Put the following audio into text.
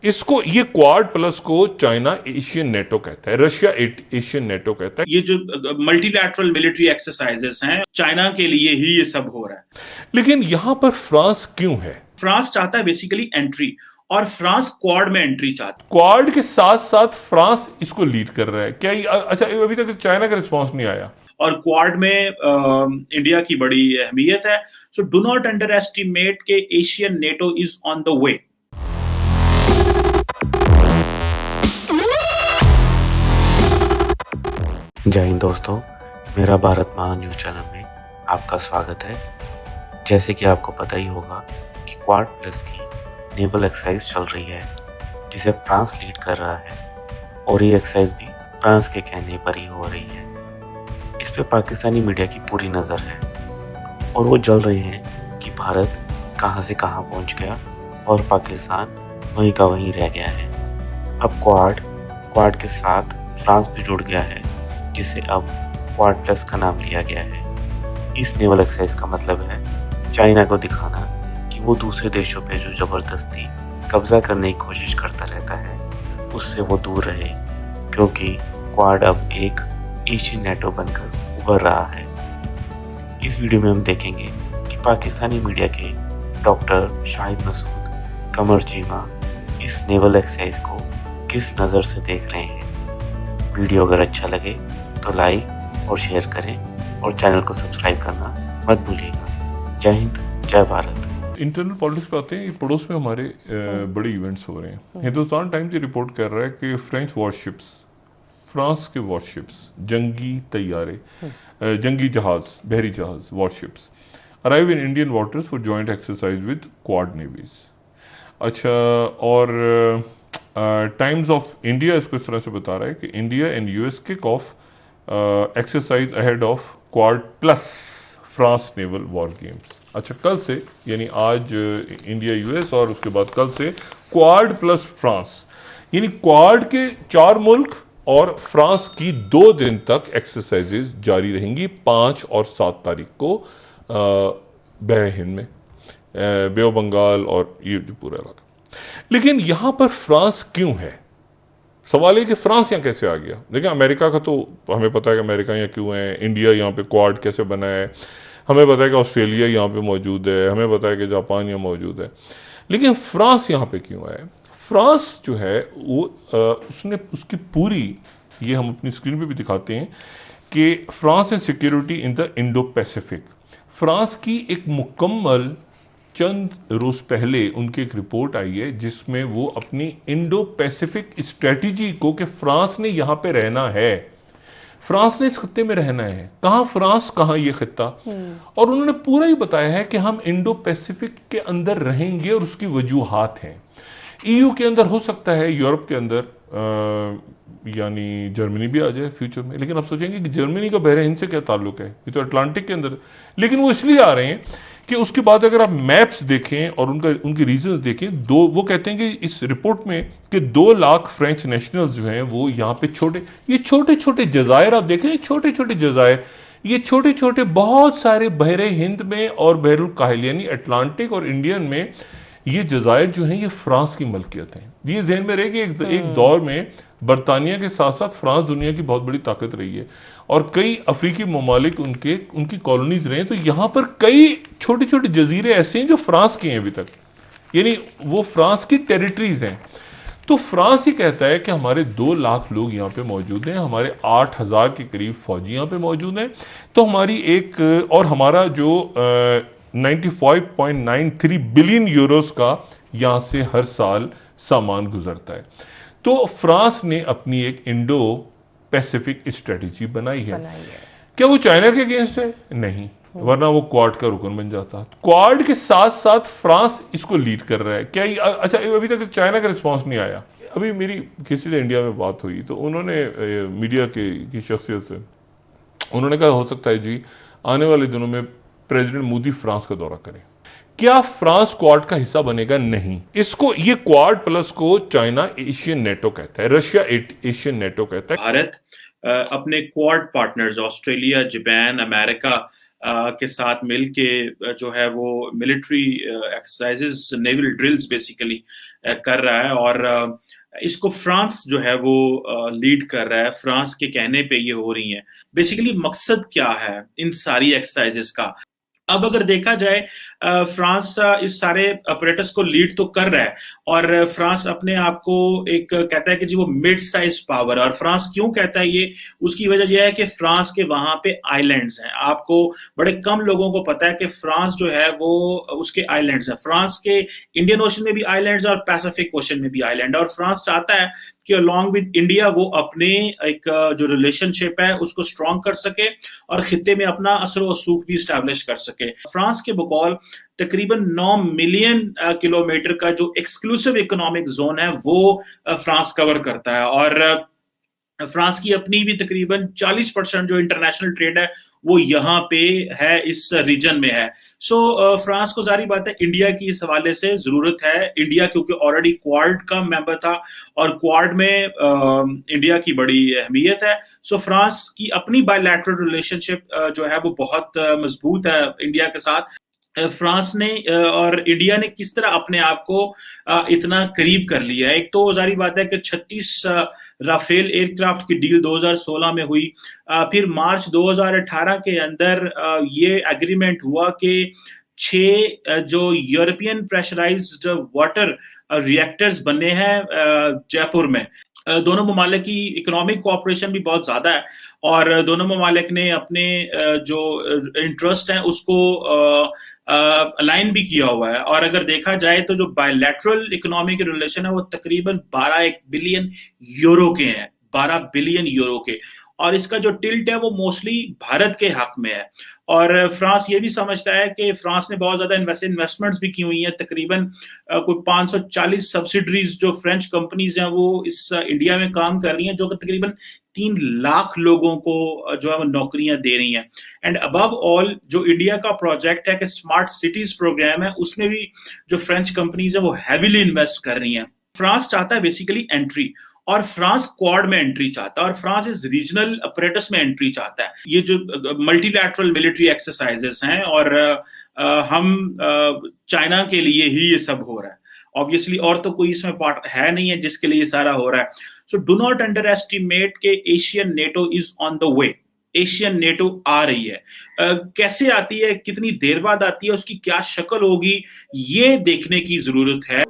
इसको ये quad plus को चाइना एशियन नेटो कहता है, रशिया एशियन नेटो कहता है। ये जो मल्टीलैटरल मिलिट्री एक्सरसाइजेस हैं, चाइना के लिए ही ये सब हो रहा है। लेकिन यहां पर फ्रांस क्यों है? फ्रांस चाहता है बेसिकली एंट्री, और फ्रांस क्वाड में एंट्री चाहता क्वाड के साथ साथ फ्रांस इसको लीड कर रहा है क्या? अच्छा, अभी तक चाइना का रिस्पॉन्स नहीं आया। है, और क्वाड में इंडिया की बड़ी अहमियत है। So do not underestimate के Asian NATO is on the way. जय हिंद दोस्तों, मेरा भारत महान न्यूज चैनल में आपका स्वागत है। जैसे कि आपको पता ही होगा कि क्वाड प्लस की नेवल एक्सरसाइज चल रही है, जिसे फ्रांस लीड कर रहा है, और ये एक्सरसाइज भी फ्रांस के कहने पर ही हो रही है। इस पे पाकिस्तानी मीडिया की पूरी नज़र है और वो जल रहे हैं कि भारत कहाँ से कहाँ पहुँच गया और पाकिस्तान वहीं का वहीं रह गया है। अब क्वाड के साथ फ्रांस भी जुड़ गया है, जिसे अब क्वाड प्लस का नाम दिया गया है। इस नेवल एक्सरसाइज का मतलब है चाइना को दिखाना कि वो दूसरे देशों पे जो ज़बरदस्ती कब्जा करने की कोशिश करता रहता है, उससे वो दूर रहे, क्योंकि क्वाड अब एक एशियन नेटो बनकर उभर रहा है। इस वीडियो में हम देखेंगे कि पाकिस्तानी मीडिया के डॉक्टर शाहिद मसूद, कमर चीमा इस नेवल एक्सरसाइज को किस नज़र से देख रहे हैं। वीडियो अगर अच्छा लगे तो लाइक और शेयर करें और चैनल को सब्सक्राइब करना मत भूलिएगा। जय हिंद, जय भारत। इंटरनल पॉलिटिक्स पे आते हैं। पड़ोस में हमारे बड़े इवेंट्स हो रहे हैं। हिंदुस्तान टाइम्स ये रिपोर्ट कर रहा है कि फ्रेंच वॉरशिप्स, फ्रांस के वॉरशिप्स, जंगी तैयारे, जंगी जहाज, बहरी जहाज, warships arrive in Indian waters for joint exercise with Quad navies. अच्छा, और टाइम्स ऑफ इंडिया इसको इस तरह से बता रहा है कि India and US kick off exercise ahead of quad plus France naval war games. अच्छा, कल से, यानी आज इंडिया यूएस और उसके बाद कल से क्वाड प्लस फ्रांस, यानी क्वाड के 4 मुल्क और फ्रांस की 2 दिन तक एक्सरसाइजेज जारी रहेंगी, 5 और 7 तारीख को बह हिंद में, बे ऑफ बंगाल और ये जो पूरा इलाका। लेकिन यहां पर फ्रांस क्यों है? सवाल है कि फ्रांस यहां कैसे आ गया। देखिए, अमेरिका का तो हमें पता है कि अमेरिका यहां क्यों है, इंडिया यहां पे क्वाड कैसे बना है, हमें पता है कि ऑस्ट्रेलिया यहां पे मौजूद है, हमें पता है कि जापान यहां मौजूद है। लेकिन फ्रांस यहां पे क्यों है? फ्रांस जो है वो उसने उसकी पूरी, ये हम अपनी स्क्रीन पे भी दिखाते हैं कि France and security in the Indo Pacific. France की एक मुकम्मल, चंद रोज पहले उनकी एक रिपोर्ट आई है जिसमें वो अपनी इंडो पैसिफिक स्ट्रेटेजी को, कि फ्रांस ने यहां पे रहना है, फ्रांस ने इस खत्ते में रहना है, कहां फ्रांस कहां ये खत्ता, और उन्होंने पूरा ही बताया है कि हम इंडो पैसिफिक के अंदर रहेंगे और उसकी वजूहात हैं। ईयू के अंदर हो सकता है, यूरोप के अंदर यानी जर्मनी भी आ जाए फ्यूचर में, लेकिन आप सोचेंगे कि जर्मनी का बहरे हिंद से क्या ताल्लुक है, ये तो अटलांटिक के अंदर। लेकिन वो इसलिए आ रहे हैं कि उसके बाद अगर आप मैप्स देखें और उनके रीजंस देखें, वो कहते हैं कि इस रिपोर्ट में कि 2 लाख फ्रेंच नेशनल्स जो हैं वो यहां पे छोटे छोटे जजायर, आप देखें छोटे छोटे जजायर, ये छोटे छोटे बहुत सारे बहरे हिंद में और बहरुल काहिल यानी अटलांटिक और इंडियन में, ये जजायर जो हैं ये फ्रांस की मलकियत हैं। ये ध्यान में रहे कि एक दौर में बरतानिया के साथ साथ फ्रांस दुनिया की बहुत बड़ी ताकत रही है और कई अफ्रीकी ममालिक उनकी कॉलोनीज रहे हैं। तो यहां पर कई छोटे छोटे जजीरे ऐसे हैं जो फ्रांस के हैं अभी तक, यानी वो फ्रांस की टेरिटरीज हैं। तो फ्रांस ही कहता है कि हमारे 2 लाख लोग यहाँ पे मौजूद हैं, हमारे 8,000 के करीब फौजी यहाँ पे मौजूद हैं, तो हमारी एक, और हमारा जो 95.93 बिलियन यूरोस का यहाँ से हर साल सामान गुजरता है। तो फ्रांस ने अपनी एक इंडो पैसिफिक स्ट्रेटेजी बनाई है। क्या वो चाइना के अगेंस्ट है? नहीं, वरना वो क्वाड का रुकन बन जाता। क्वाड के साथ साथ फ्रांस इसको लीड कर रहा है क्या? अच्छा, अभी तक चाइना का रिस्पांस नहीं आया। अभी मेरी किसी से इंडिया में बात हुई तो उन्होंने मीडिया की शख्सियत से उन्होंने कहा, हो सकता है जी आने वाले दिनों में प्रेसिडेंट मोदी फ्रांस का दौरा करें। क्या फ्रांस क्वाड का हिस्सा बनेगा? नहीं। इसको, ये क्वाड प्लस को चाइना एशियन नेटो कहता है, रशिया एशियन नेटो कहता है। भारत अपने quad partners Australia, Japan, America के साथ मिलके जो है वो military exercises, naval drills basically कर रहा है और इसको फ्रांस जो है वो लीड कर रहा है। फ्रांस के कहने पे ये हो रही है। बेसिकली मकसद क्या है इन सारी एक्सरसाइजेस का? अब अगर देखा जाए फ्रांस इस सारे अपरेटस को लीड तो कर रहा है और फ्रांस अपने आप को एक कहता है कि जी वो मिड साइज पावर है। और फ्रांस क्यों कहता है ये? उसकी वजह यह है कि फ्रांस के वहां पे आइलैंड्स हैं। आपको बड़े कम लोगों को पता है कि फ्रांस जो है वो उसके आइलैंड्स हैं। फ्रांस के इंडियन ओशन में भी आइलैंड्स और पैसिफिक ओशन में भी आइलैंड है और फ्रांस चाहता है कि अलॉन्ग विद इंडिया वो अपने एक जो रिलेशनशिप है उसको स्ट्रॉन्ग कर सके और खित्ते में अपना असर व सूख भी स्टैब्लिश कर सके। फ्रांस के बकौल तकरीबन 9 मिलियन किलोमीटर का जो एक्सक्लूसिव इकोनॉमिक जोन है वो फ्रांस कवर करता है और फ्रांस की अपनी भी तकरीबन 40% जो इंटरनेशनल ट्रेड है वो यहाँ पे है, इस रीजन में है। सो फ्रांस को जारी बात है इंडिया की इस हवाले से जरूरत है। इंडिया क्योंकि ऑलरेडी क्वाड का मेंबर था और क्वाड में इंडिया की बड़ी अहमियत है। सो फ्रांस की अपनी बायलैटरल रिलेशनशिप जो है वो बहुत मजबूत है इंडिया के साथ। फ्रांस ने और इंडिया ने किस तरह अपने आप को इतना करीब कर लिया है? एक तो जारी बात है कि 36 राफेल एयरक्राफ्ट की डील 2016 में हुई। फिर मार्च 2018 के अंदर ये एग्रीमेंट हुआ कि 6 जो यूरोपियन प्रेशराइज्ड वाटर रिएक्टर्स बने हैं जयपुर में। दोनों ममालिक की इकोनॉमिक कोऑपरेशन भी बहुत ज्यादा है और दोनों ममालिक ने अपने जो इंटरेस्ट हैं उसको अलाइन भी किया हुआ है। और अगर देखा जाए तो जो बायलैटरल इकोनॉमिक रिलेशन है वो तकरीबन 12 बिलियन यूरो के हैं, 12 बिलियन यूरो के। और इसका जो टिल्ट है वो मोस्टली भारत के हक में है। और फ्रांस ये भी समझता है कि फ्रांस ने बहुत ज्यादा इन्वेस्टमेंट्स भी की हुई हैं। तकरीबन कोई 540 सब्सिडरीज जो फ्रेंच कंपनीज हैं वो इस इंडिया में काम कर रही हैं, जो कि तकरीबन 3 लाख लोगों को जो है वो नौकरियां दे रही हैं। एंड अबव ऑल जो इंडिया का प्रोजेक्ट है कि स्मार्ट सिटीज प्रोग्राम है, उसमें भी जो फ्रेंच कंपनीज है वो हैवीली इन्वेस्ट कर रही हैं। फ्रांस चाहता है बेसिकली एंट्री और फ्रांस क्वाड में एंट्री चाहता है और फ्रांस इस रीजनल अपरेटस में एंट्री चाहता है। ये जो मल्टीलैटरल मिलिट्री एक्सरसाइजेस हैं और हम चाइना के लिए ही ये सब हो रहा है ऑब्वियसली, और तो कोई इसमें पार्ट है नहीं है जिसके लिए ये सारा हो रहा है। So do not underestimate के Asian NATO is on the way. Asian NATO आ रही है। कैसे आती है, कितनी देर बाद आती है, उसकी क्या शक्ल होगी, ये देखने की जरूरत है।